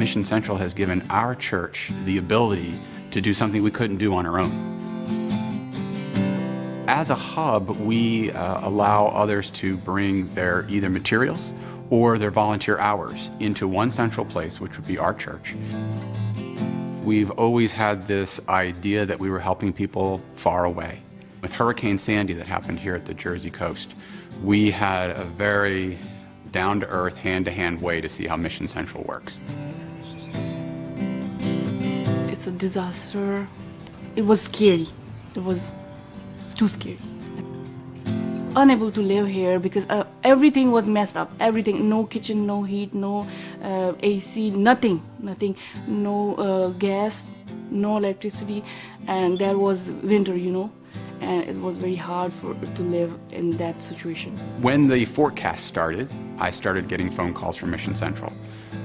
Mission Central has given our church the ability to do something we couldn't do on our own. As a hub, we allow others to bring their either materials or their volunteer hours into one central place, which would be our church. We've always had this idea that we were helping people far away. With Hurricane Sandy that happened here at the Jersey coast, we had a very down-to-earth, hand-to-hand way to see how Mission Central works. It's a disaster. It was scary. It was too scary. Unable to live here because everything was messed up. Everything, no kitchen, no heat, no AC, nothing, no gas, no electricity, and there was winter, and it was very hard to live in that situation. When the forecast started, I started getting phone calls from Mission Central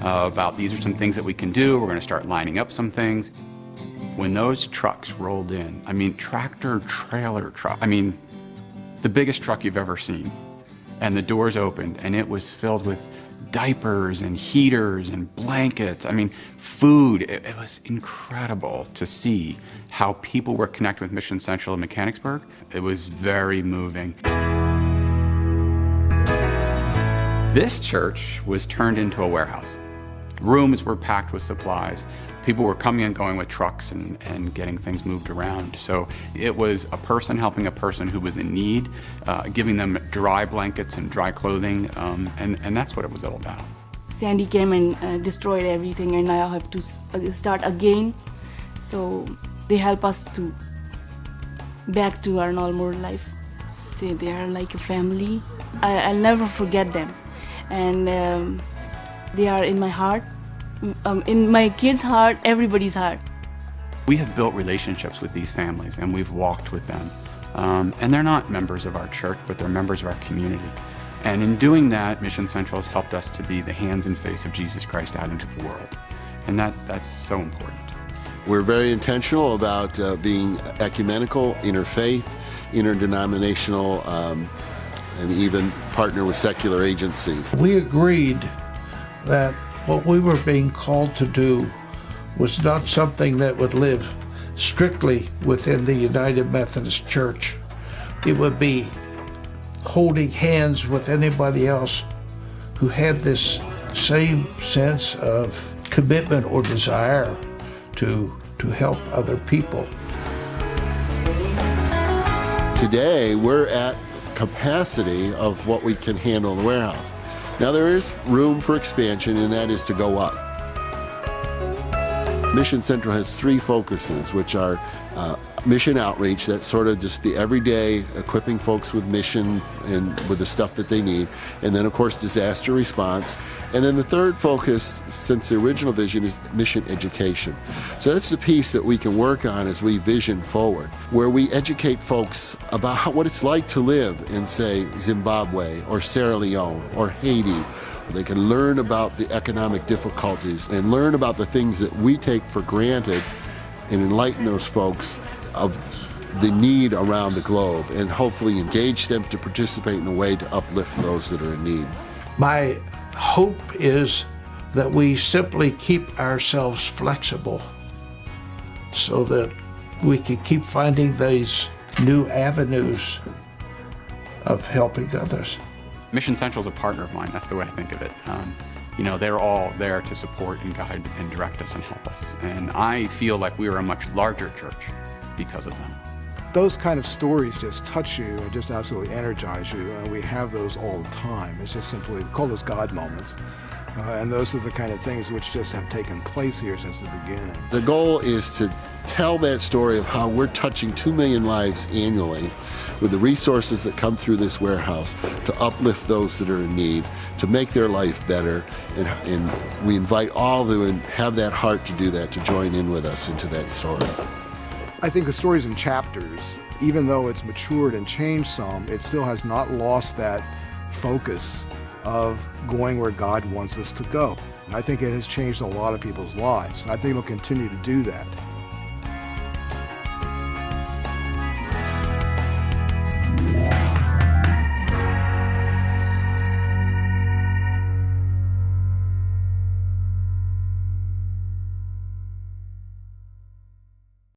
about these are some things that we can do. We're going to start lining up some things. When those trucks rolled in, tractor trailer truck, the biggest truck you've ever seen, and the doors opened and it was filled with diapers and heaters and blankets, food. It was incredible to see how people were connected with Mission Central in Mechanicsburg. It was very moving. This church was turned into a warehouse. Rooms were packed with supplies. People were coming and going with trucks and getting things moved around. So it was a person helping a person who was in need, giving them dry blankets and dry clothing, and that's what it was all about. Sandy came and destroyed everything, and now I have to start again. So they help us to back to our normal life. They are like a family. I'll never forget them, and they are in my heart. In my kids' heart, everybody's heart. We have built relationships with these families and we've walked with them. And they're not members of our church, but they're members of our community. And in doing that, Mission Central has helped us to be the hands and face of Jesus Christ out into the world. And that's so important. We're very intentional about being ecumenical, interfaith, interdenominational, and even partner with secular agencies. We agreed that what we were being called to do was not something that would live strictly within the United Methodist Church. It would be holding hands with anybody else who had this same sense of commitment or desire to help other people. Today, we're at capacity of what we can handle in the warehouse. Now there is room for expansion, and that is to go up. Mission Central has three focuses, which are mission outreach, that's sort of just the everyday equipping folks with mission and with the stuff that they need, and then of course disaster response. And then the third focus, since the original vision, is mission education. So that's the piece that we can work on as we vision forward, where we educate folks about what it's like to live in, say, Zimbabwe or Sierra Leone or Haiti. They can learn about the economic difficulties and learn about the things that we take for granted and enlighten those folks of the need around the globe and hopefully engage them to participate in a way to uplift those that are in need. My hope is that we simply keep ourselves flexible so that we can keep finding these new avenues of helping others. Mission Central is a partner of mine. That's the way I think of it. They're all there to support and guide and direct us and help us. And I feel like we are a much larger church because of them. Those kind of stories just touch you and just absolutely energize you, and we have those all the time. It's just simply, we call those God moments. And those are the kind of things which just have taken place here since the beginning. The goal is to tell that story of how we're touching 2 million lives annually with the resources that come through this warehouse to uplift those that are in need, to make their life better, and we invite all who have that heart to do that to join in with us into that story. I think the story's in chapters. Even though it's matured and changed some, it still has not lost that focus of going where God wants us to go. And I think it has changed a lot of people's lives, and I think it'll continue to do that.